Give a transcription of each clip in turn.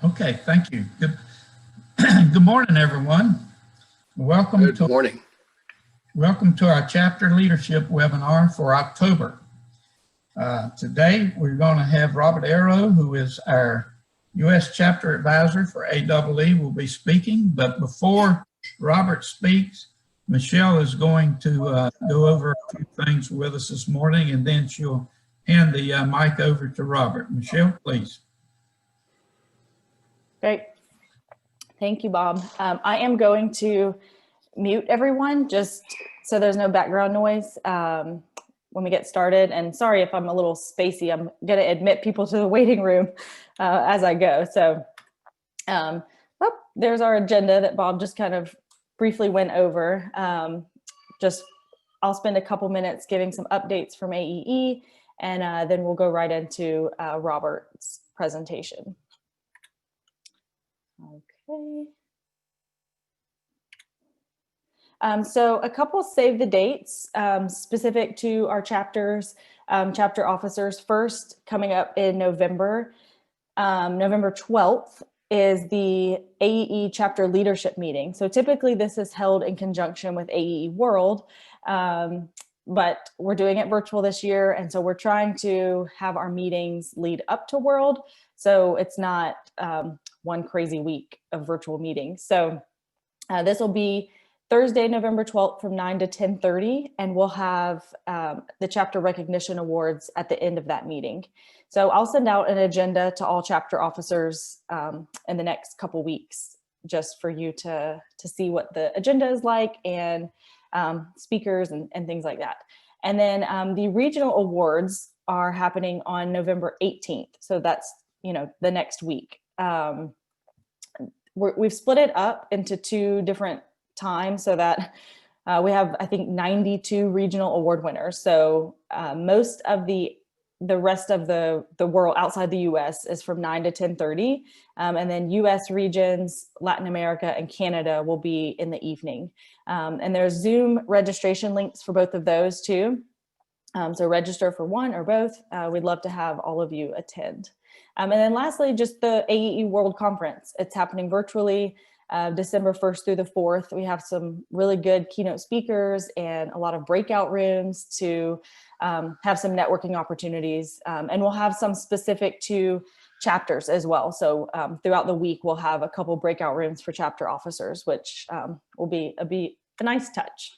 Okay, thank you. Good morning, everyone. Good morning. Welcome to our chapter leadership webinar for October. Today, we're going to have Robert Arrow, who is our U.S. chapter advisor for AEE, will be speaking. But before Robert speaks, Michelle is going to go over a few things with us this morning, and then she'll hand the mic over to Robert. Michelle, please. Great. Thank you, Bob. I am going to mute everyone just so there's no background noise when we get started. And sorry if I'm a little spacey. I'm going to admit people to the waiting room as I go. So there's our agenda that Bob just kind of briefly went over. I'll spend a couple minutes giving some updates from AEE, and then we'll go right into Robert's presentation. Okay. So a couple save the dates specific to our chapters, chapter officers. First, coming up in November, November 12th is the AEE chapter leadership meeting. So typically this is held in conjunction with AEE World, but we're doing it virtual this year. And so we're trying to have our meetings lead up to World. So it's not one crazy week of virtual meetings. So this will be Thursday, November 12th from 9 to 10:30, and we'll have the chapter recognition awards at the end of that meeting. So I'll send out an agenda to all chapter officers in the next couple weeks, just for you to see what the agenda is like and speakers and things like that. And then the regional awards are happening on November 18th. So that's, the next week. We've split it up into two different times so that we have, I think, 92 regional award winners. So most of the rest of the world outside the US is from 9 to 10:30. And then US regions, Latin America, and Canada will be in the evening. And there's Zoom registration links for both of those too. So register for one or both. We'd love to have all of you attend. And then lastly, just the AEE World Conference. It's happening virtually December 1st through the 4th. We have some really good keynote speakers and a lot of breakout rooms to have some networking opportunities. And we'll have some specific to chapters as well. So throughout the week, we'll have a couple breakout rooms for chapter officers, which will be a nice touch.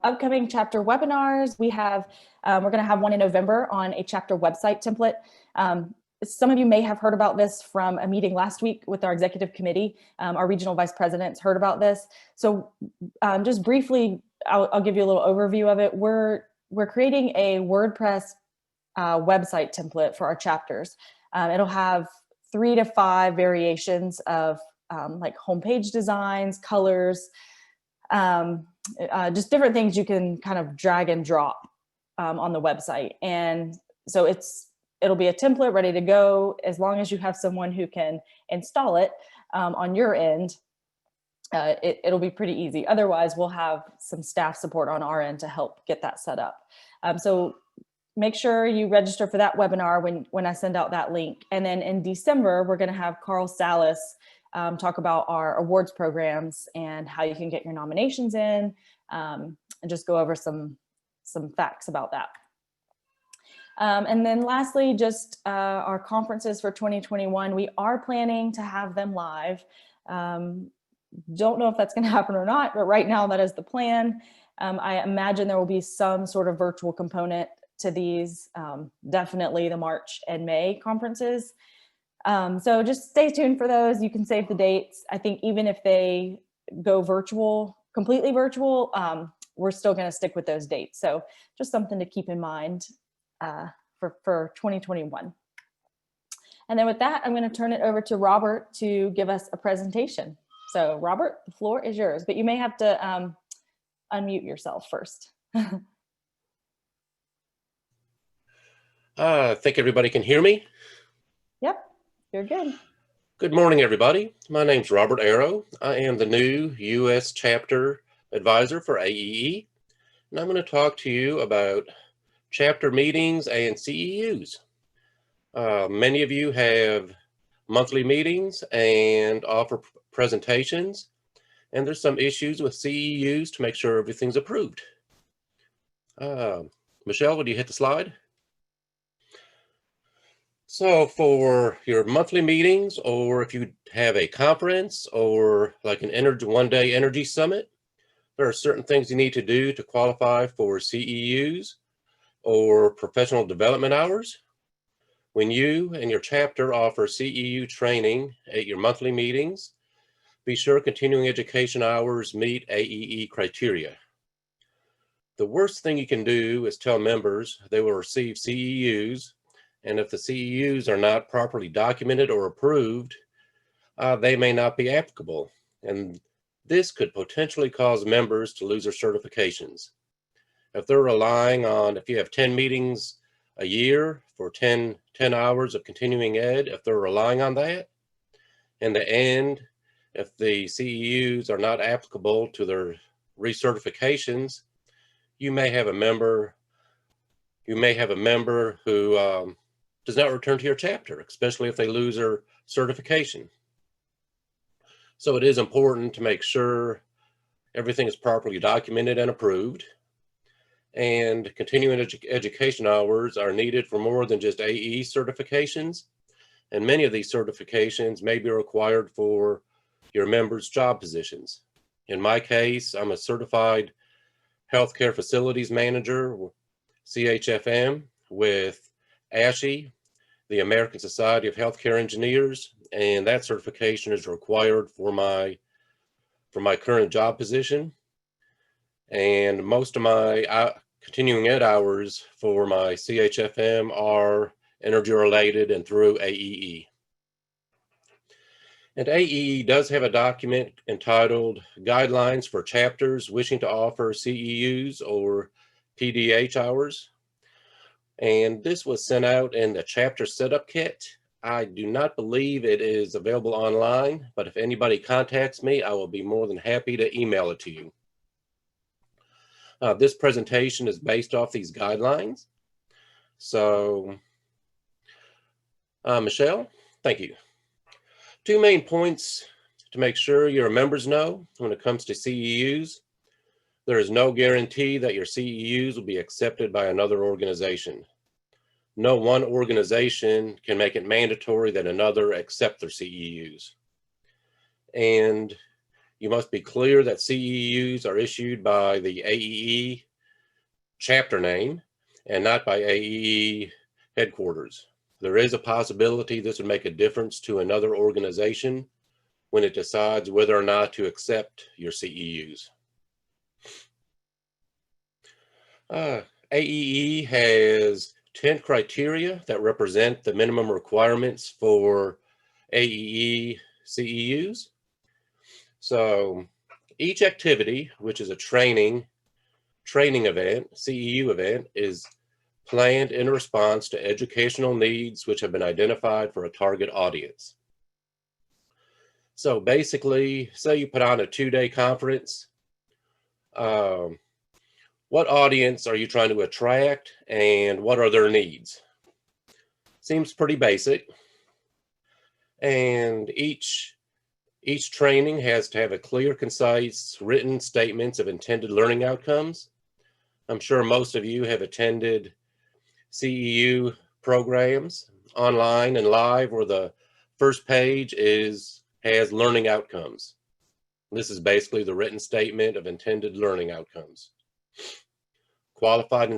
Upcoming chapter webinars, we're going to have one in November on a chapter website template. Some of you may have heard about this from a meeting last week with our executive committee. Our regional vice presidents heard about this. So just briefly, I'll give you a little overview of it. We're creating a WordPress website template for our chapters. It'll have 3 to 5 variations of like homepage designs, colors, just different things you can kind of drag and drop on the website. And so it'll be a template ready to go. As long as you have someone who can install it on your end, it'll be pretty easy. Otherwise, we'll have some staff support on our end to help get that set up. So make sure you register for that webinar when I send out that link. And then in December, we're going to have Carl Salas talk about our awards programs and how you can get your nominations in, and just go over some facts about that. And then lastly, just our conferences for 2021. We are planning to have them live. Don't know if that's going to happen or not, but right now that is the plan. I imagine there will be some sort of virtual component to these, definitely the March and May conferences. So just stay tuned for those. You can save the dates. I think even if they go virtual, completely virtual, we're still going to stick with those dates. So just something to keep in mind for 2021. And then with that, I'm going to turn it over to Robert to give us a presentation. So Robert, the floor is yours, but you may have to unmute yourself first. I think everybody can hear me. Yep. You're good. Good morning, everybody. My name's Robert Arrow. I am the new U.S. Chapter Advisor for AEE, and I'm going to talk to you about chapter meetings and CEUs. Many of you have monthly meetings and offer presentations, and there's some issues with CEUs to make sure everything's approved. Michelle, would you hit the slide? So for your monthly meetings, or if you have a conference or like an one-day energy summit, there are certain things you need to do to qualify for CEUs or professional development hours. When you and your chapter offer CEU training at your monthly meetings, be sure continuing education hours meet AEE criteria. The worst thing you can do is tell members they will receive CEUs, and if the CEUs are not properly documented or approved, they may not be applicable. And this could potentially cause members to lose their certifications. If they're relying on, if you have 10 meetings a year for 10 hours of continuing ed, if they're relying on that, in the end, if the CEUs are not applicable to their recertifications, you may have a member who does not return to your chapter, especially if they lose their certification. So it is important to make sure everything is properly documented and approved. And continuing education hours are needed for more than just AE certifications. And many of these certifications may be required for your members' job positions. In my case, I'm a certified healthcare facilities manager, CHFM, with ASHE, the American Society of Healthcare Engineers, and that certification is required for my current job position. And most of my continuing ed hours for my CHFM are energy related and through AEE. And AEE does have a document entitled Guidelines for Chapters Wishing to Offer CEUs or PDH hours. And this was sent out in the chapter setup kit. I do not believe it is available online, but if anybody contacts me, I will be more than happy to email it to you. This presentation is based off these guidelines. So, Michelle, thank you. 2 main points to make sure your members know when it comes to CEUs. There is no guarantee that your CEUs will be accepted by another organization. No one organization can make it mandatory that another accept their CEUs. And you must be clear that CEUs are issued by the AEE chapter name and not by AEE headquarters. There is a possibility this would make a difference to another organization when it decides whether or not to accept your CEUs. AEE has 10 criteria that represent the minimum requirements for AEE CEUs. So each activity, which is a training event, CEU event, is planned in response to educational needs which have been identified for a target audience. So basically, say you put on a 2-day conference, what audience are you trying to attract and what are their needs? Seems pretty basic. And each training has to have a clear, concise, written statements of intended learning outcomes. I'm sure most of you have attended CEU programs online and live where the first page has learning outcomes. This is basically the written statement of intended learning outcomes. Qualified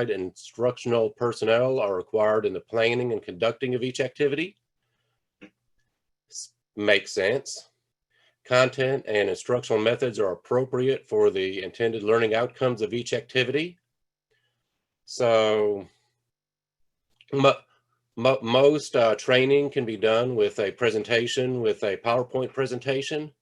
instructional personnel are required in the planning and conducting of each activity. Makes sense. Content and instructional methods are appropriate for the intended learning outcomes of each activity. So most training can be done with a presentation, with a PowerPoint presentation.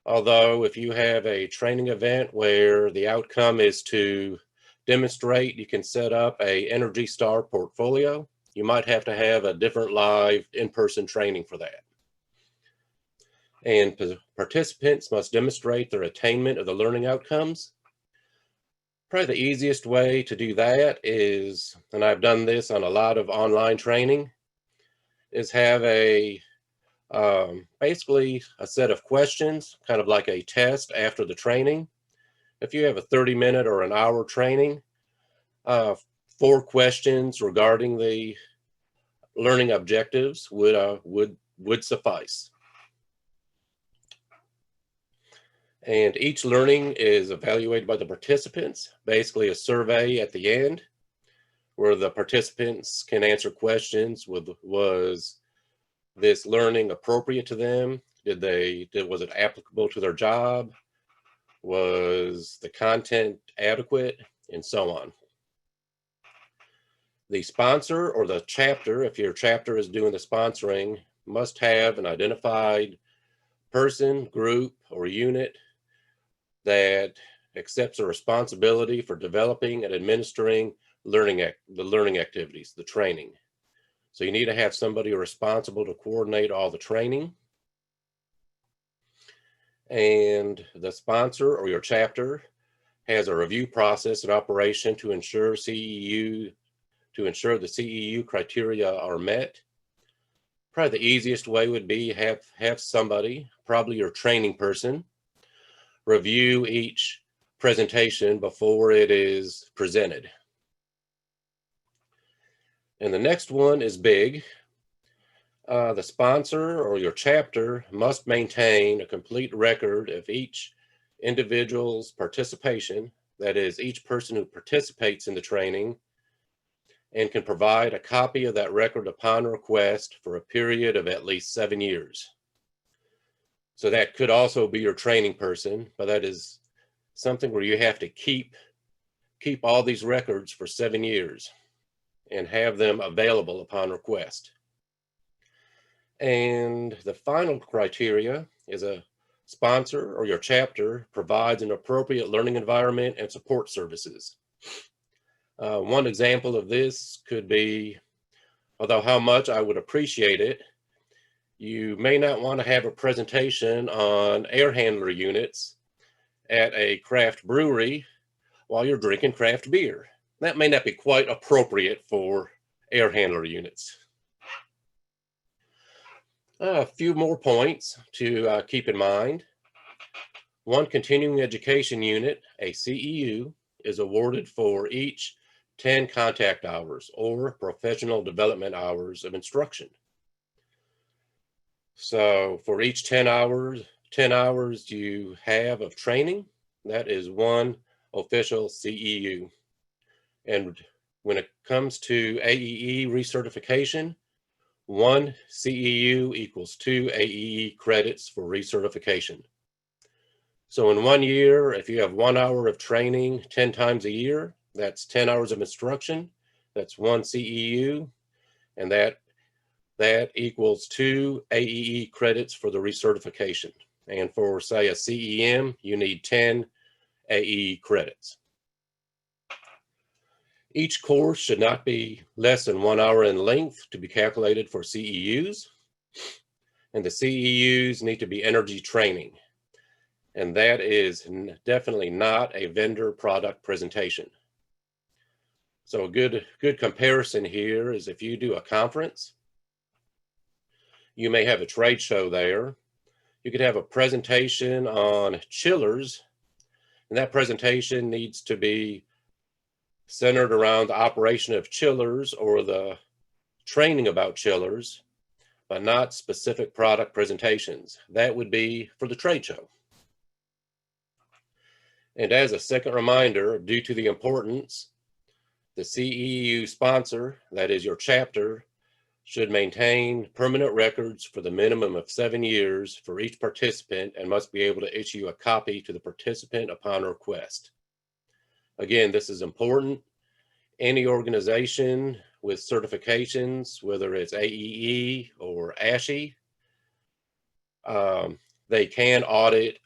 Although if you have a training event where the outcome is to demonstrate, you can set up a Energy Star portfolio. You might have to have a different live in-person training for that. And participants must demonstrate their attainment of the learning outcomes. Probably the easiest way to do that is, and I've done this on a lot of online training, is have basically a set of questions, kind of like a test after the training. If you have a 30-minute or an hour training, 4 questions regarding the learning objectives would suffice. And each learning is evaluated by the participants, basically a survey at the end where the participants can answer questions with, was this learning appropriate to them? Was it applicable to their job? Was the content adequate? And so on. The sponsor or the chapter, if your chapter is doing the sponsoring, must have an identified person, group, or unit that accepts a responsibility for developing and administering the learning activities, the training. So you need to have somebody responsible to coordinate all the training. And the sponsor or your chapter has a review process in operation to ensure the CEU criteria are met. Probably the easiest way would be have somebody, probably your training person, review each presentation before it is presented. And the next one is big. The sponsor or your chapter must maintain a complete record of each individual's participation, that is, each person who participates in the training, and can provide a copy of that record upon request for a period of at least 7 years. So that could also be your training person, but that is something where you have to keep all these records for 7 years and have them available upon request. And the final criteria is a sponsor or your chapter provides an appropriate learning environment and support services. One example of this could be, although how much I would appreciate it, you may not want to have a presentation on air handler units at a craft brewery while you're drinking craft beer. That may not be quite appropriate for air handler units. A few more points to keep in mind. One continuing education unit, a CEU, is awarded for each 10 contact hours or professional development hours of instruction. So for each 10 hours you have of training, that is one official CEU. And when it comes to AEE recertification, 1 CEU equals 2 AEE credits for recertification. So in 1 year, if you have 1 hour of training 10 times a year, that's 10 hours of instruction, that's 1 CEU, and that equals 2 AEE credits for the recertification. And for, say, a CEM, you need 10 AEE credits. Each course should not be less than 1 hour in length to be calculated for CEUs. And the CEUs need to be energy training. And that is definitely not a vendor product presentation. So a good comparison here is if you do a conference, you may have a trade show there. You could have a presentation on chillers, and that presentation needs to be centered around the operation of chillers or the training about chillers, but not specific product presentations. That would be for the trade show. And as a second reminder, due to the importance, the CEU sponsor, that is your chapter, should maintain permanent records for the minimum of 7 years for each participant and must be able to issue a copy to the participant upon request. Again, this is important. Any organization with certifications, whether it's AEE or ASHE, they can audit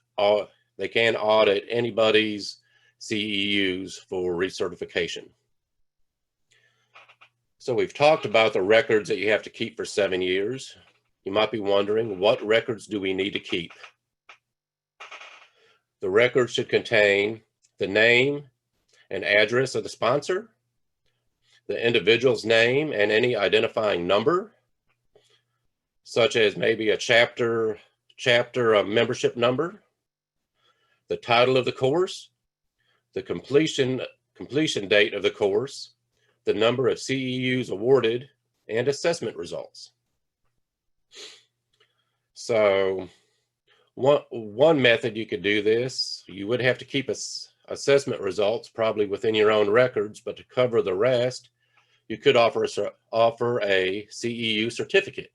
anybody's CEUs for recertification. So we've talked about the records that you have to keep for 7 years. You might be wondering, what records do we need to keep? The record should contain the name and address of the sponsor, the individual's name and any identifying number, such as maybe a chapter membership number, the title of the course, the completion date of the course, the number of CEUs awarded, and assessment results. So one method you could do this, you would have to keep assessment results probably within your own records, but to cover the rest, you could offer a CEU certificate.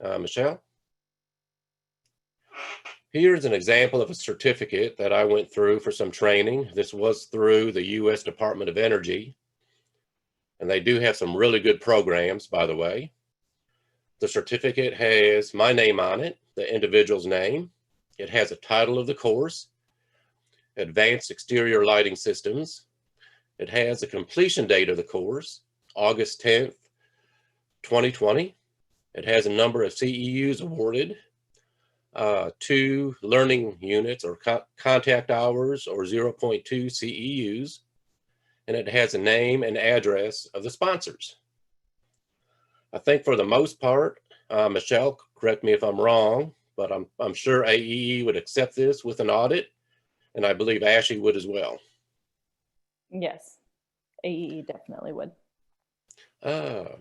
Michelle? Here's an example of a certificate that I went through for some training. This was through the U.S. Department of Energy, and they do have some really good programs, by the way. The certificate has my name on it, the individual's name. It has a title of the course, Advanced Exterior Lighting Systems. It has a completion date of the course, August 10th, 2020. It has a number of CEUs awarded, 2 learning units or contact hours or 0.2 CEUs, and it has a name and address of the sponsors. I think for the most part, Michelle, correct me if I'm wrong, but I'm sure AEE would accept this with an audit, and I believe ASHI would as well. Yes, AEE definitely would.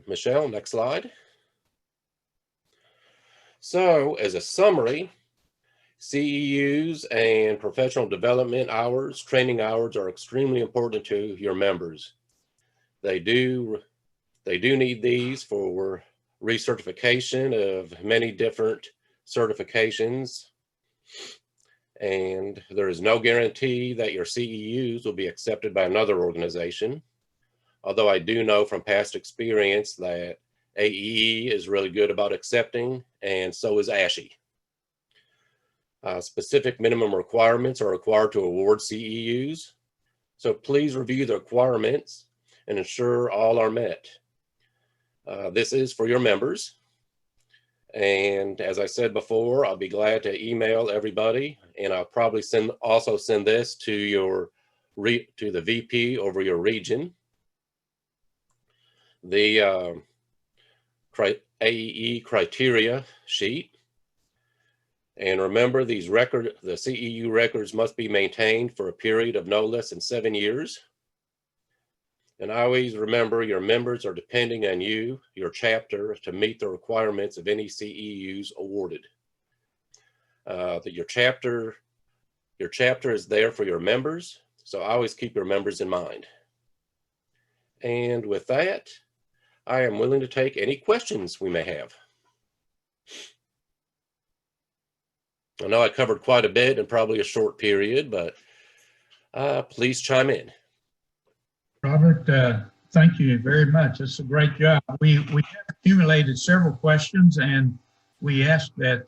Michelle, next slide. So as a summary, CEUs and professional development hours, training hours are extremely important to your members. They do need these for recertification of many different certifications. And there is no guarantee that your CEUs will be accepted by another organization. Although I do know from past experience that AEE is really good about accepting, and so is ASHI. Specific minimum requirements are required to award CEUs. So please review the requirements and ensure all are met. This is for your members. And as I said before, I'll be glad to email everybody, and I'll probably also send this to the VP over your region. The AEE criteria sheet. And remember, the CEU records must be maintained for a period of no less than 7 years. And always remember, your members are depending on you, your chapter, to meet the requirements of any CEUs awarded. Your chapter is there for your members, so always keep your members in mind. And with that, I am willing to take any questions we may have. I know I covered quite a bit in probably a short period, but please chime in. Robert, thank you very much. It's a great job. We have accumulated several questions, and we ask that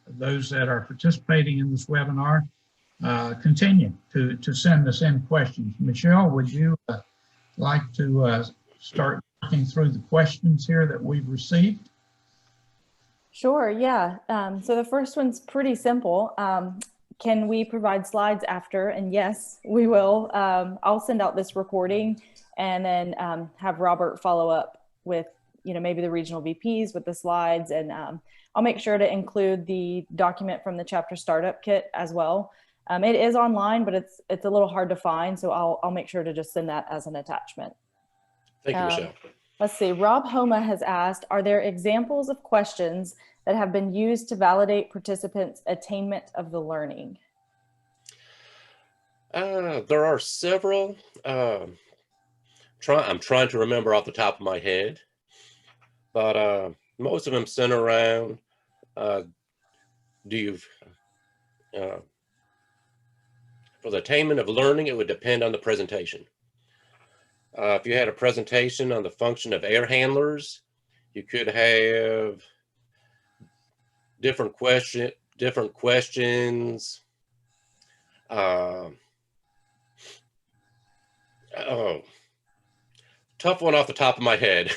those that are participating in this webinar continue to send us in questions. Michelle, would you like to start working through the questions here that we've received? Sure, yeah. So the first one's pretty simple. Can we provide slides after? And yes, we will. I'll send out this recording and then have Robert follow up with, maybe the regional VPs with the slides. And I'll make sure to include the document from the chapter startup kit as well. It is online, but it's a little hard to find. So I'll make sure to just send that as an attachment. Thank you, Michelle. Let's see, Rob Homa has asked, are there examples of questions that have been used to validate participants' attainment of the learning? There are several. I'm trying to remember off the top of my head, but most of them center around, for the attainment of learning, it would depend on the presentation. If you had a presentation on the function of air handlers, you could have different questions. Tough one off the top of my head.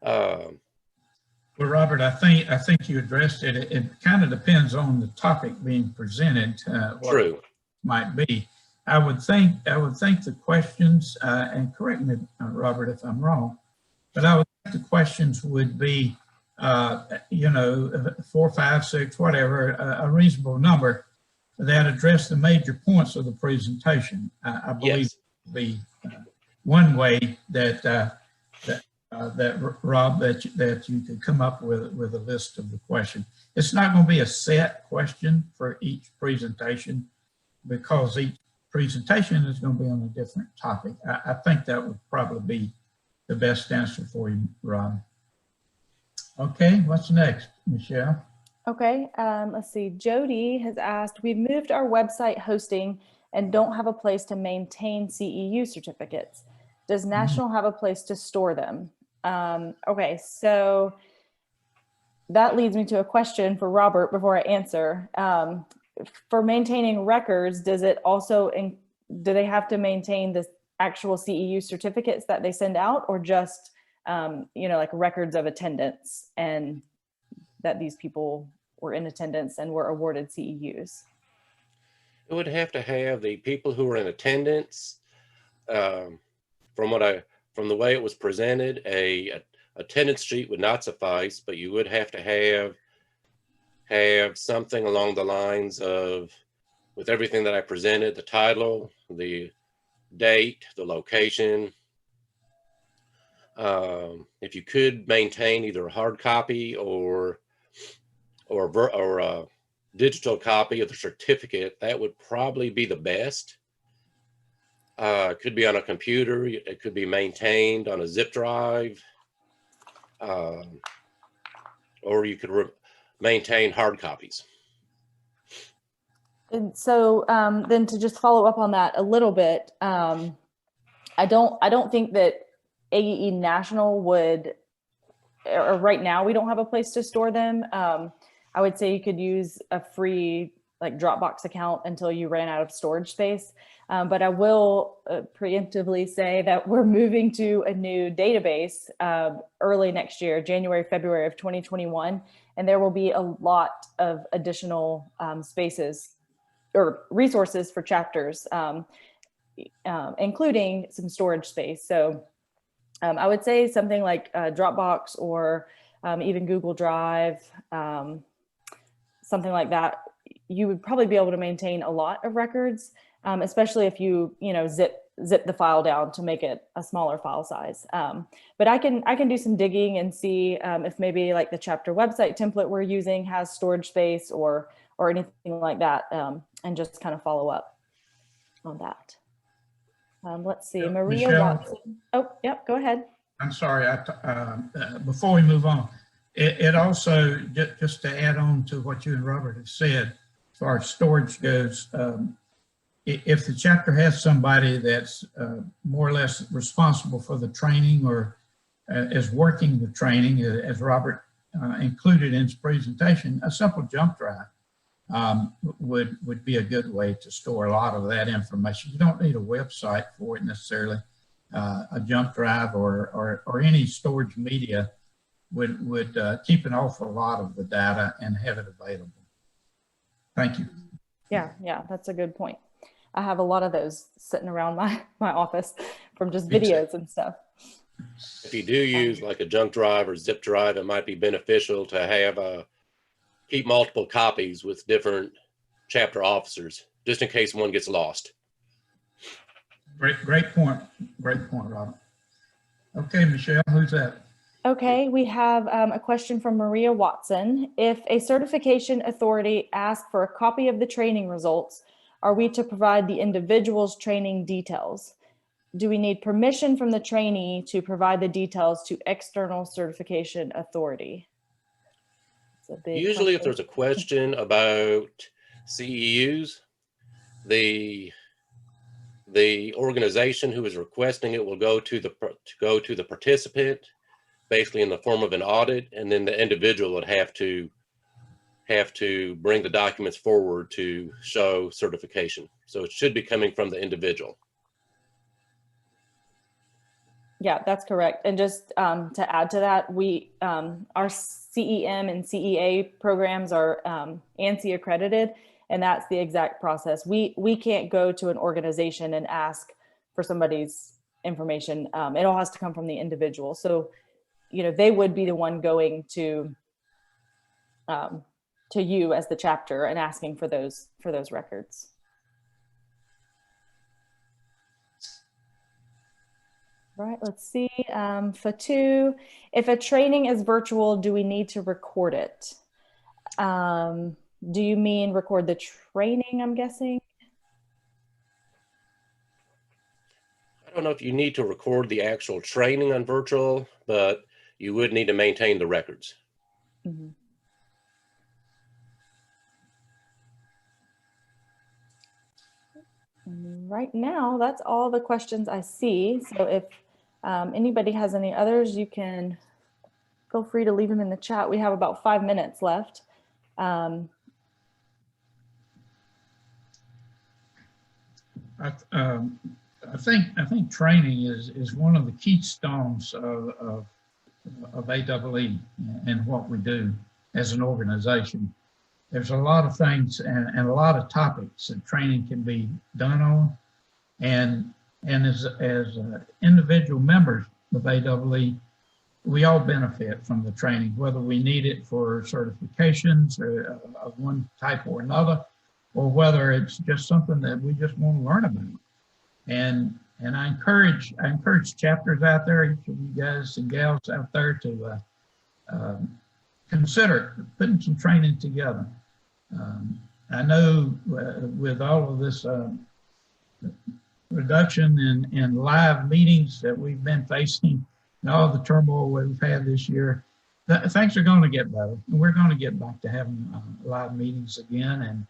Well, Robert, I think you addressed it. It kind of depends on the topic being presented. What True. it might be. would think the questions, and correct me, Robert, if I'm wrong, but I would think the questions would be, 4, 5, 6, whatever, a reasonable number that address the major points of the presentation. I believe Yes. would be one way that Rob, that you could come up with a list of the question. It's not going to be a set question for each presentation, because each presentation is going to be on a different topic. I think that would probably be the best answer for you, Rob. Okay, what's next, Michelle? Okay, let's see. Jody has asked, we've moved our website hosting and don't have a place to maintain CEU certificates. Does National have a place to store them? Okay, so that leads me to a question for Robert before I answer. For maintaining records, does it also, do they have to maintain the actual CEU certificates that they send out, or just, like records of attendance and that these people were in attendance and were awarded CEUs? It would have to have the people who were in attendance. From the way it was presented, a attendance sheet would not suffice, but you would have to have something along the lines of, with everything that I presented, the title, the date, the location. If you could maintain either a hard copy or a digital copy of the certificate, that would probably be the best. It could be on a computer. It could be maintained on a zip drive, or you could maintain hard copies. And so then to just follow up on that a little bit, I don't think that AEE National would, or right now we don't have a place to store them. I would say you could use a free like Dropbox account until you ran out of storage space. But I will preemptively say that we're moving to a new database early next year, January, February of 2021. And there will be a lot of additional spaces or resources for chapters, including some storage space. So I would say something like Dropbox or even Google Drive, something like that. You would probably be able to maintain a lot of records, especially if you zip the file down to make it a smaller file size. But I can do some digging and see if maybe like the chapter website template we're using has storage space or anything like that, and just kind of follow up on that. Let's see, Maria Michelle? Watson. Oh, yep, go ahead. I'm sorry, before we move on, it also, just to add on to what you and Robert have said, as far as storage goes, if the chapter has somebody that's more or less responsible for the training or is working the training, as Robert included in his presentation, a simple jump drive would be a good way to store a lot of that information. You don't need a website for it necessarily. A jump drive or any storage media would keep an awful lot of the data and have it available. Thank you. Yeah, that's a good point. I have a lot of those sitting around my office from just videos and stuff. If you do use like a junk drive or zip drive, it might be beneficial to have keep multiple copies with different chapter officers, just in case one gets lost. Great point, Robert. Okay, Michelle, who's that? Okay, we have a question from Maria Watson. If a certification authority asks for a copy of the training results, are we to provide the individual's training details? Do we need permission from the trainee to provide the details to external certification authority? Usually if there's a question about CEUs, the organization who is requesting it will go to the participant, basically in the form of an audit, and then the individual would have to bring the documents forward to show certification. So it should be coming from the individual. Yeah, that's correct. And just to add to that, our CEM and CEA programs are ANSI accredited. And that's the exact process. We can't go to an organization and ask for somebody's information. It all has to come from the individual. So, you know, they would be the one going to you as the chapter and asking for those records. Right, let's see. Fatu, if a training is virtual, do we need to record it? Do you mean record the training, I'm guessing? I don't know if you need to record the actual training on virtual, but you would need to maintain the records. Mm-hmm. Right now, that's all the questions I see. So if anybody has any others, you can feel free to leave them in the chat. We have about 5 minutes left. I think training is one of the keystones of AEE and what we do as an organization. There's a lot of things and a lot of topics that training can be done on, and as individual members of AEE, we all benefit from the training, whether we need it for certifications or of one type or another, or whether it's just something that we just want to learn about. And I encourage chapters out there, each of you guys and gals out there, to consider putting some training together. I know with all of this reduction in live meetings that we've been facing and all the turmoil we've had this year, things are going to get better, and we're going to get back to having live meetings again,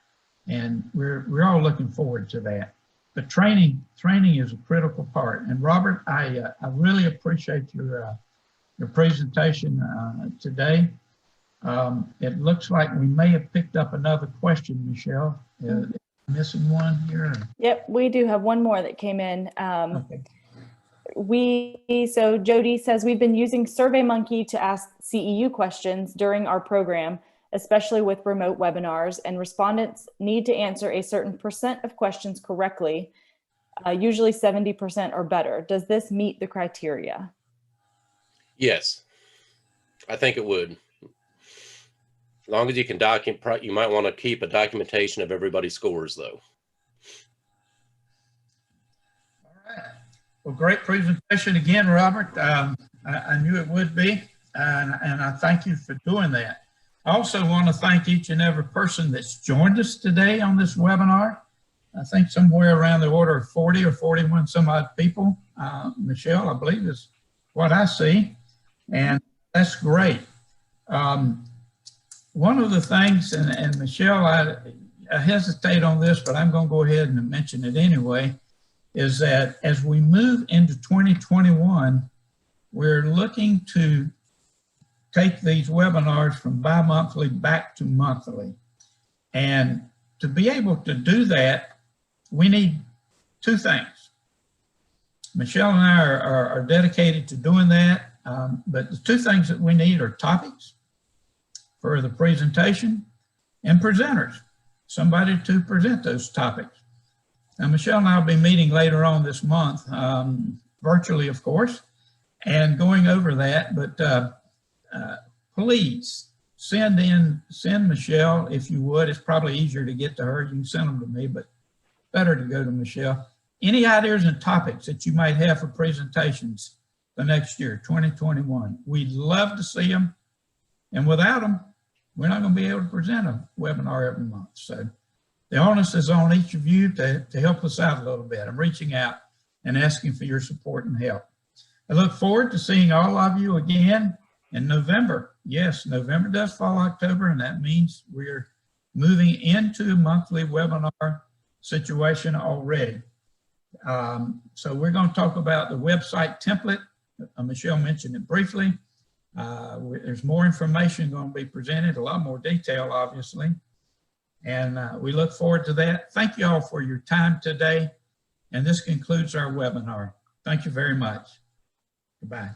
and we're all looking forward to that. But training is a critical part. And Robert, I really appreciate your presentation today. It looks like we may have picked up another question, Michelle. Missing one here? Yep, we do have one more that came in. Okay. So Jody says, we've been using SurveyMonkey to ask CEU questions during our program, especially with remote webinars, and respondents need to answer a certain % of questions correctly, usually 70% or better. Does this meet the criteria? Yes, I think it would. As long as you can document, you might want to keep a documentation of everybody's scores, though. All right. Well, great presentation again, Robert. I knew it would be, and I thank you for doing that. I also want to thank each and every person that's joined us today on this webinar. I think somewhere around the order of 40 or 41 some odd people. Michelle, I believe, is what I see, and that's great. One of the things, and Michelle, I hesitate on this, but I'm going to go ahead and mention it anyway, is that as we move into 2021, we're looking to take these webinars from bi-monthly back to monthly. And to be able to do that, we need two things. Michelle and I are dedicated to doing that, but the two things that we need are topics for the presentation and presenters, somebody to present those topics. Now, Michelle and I will be meeting later on this month, virtually, of course, and going over that, but please send Michelle, if you would. It's probably easier to get to her. You can send them to me, but better to go to Michelle. Any ideas and topics that you might have for presentations the next year, 2021. We'd love to see them. And without them, we're not going to be able to present a webinar every month. So the onus is on each of you to help us out a little bit. I'm reaching out and asking for your support and help. I look forward to seeing all of you again in November. Yes, November does fall October, and that means we're moving into a monthly webinar situation already. So we're going to talk about the website template. Michelle mentioned it briefly. There's more information going to be presented, a lot more detail, obviously. And we look forward to that. Thank you all for your time today. And this concludes our webinar. Thank you very much. Goodbye.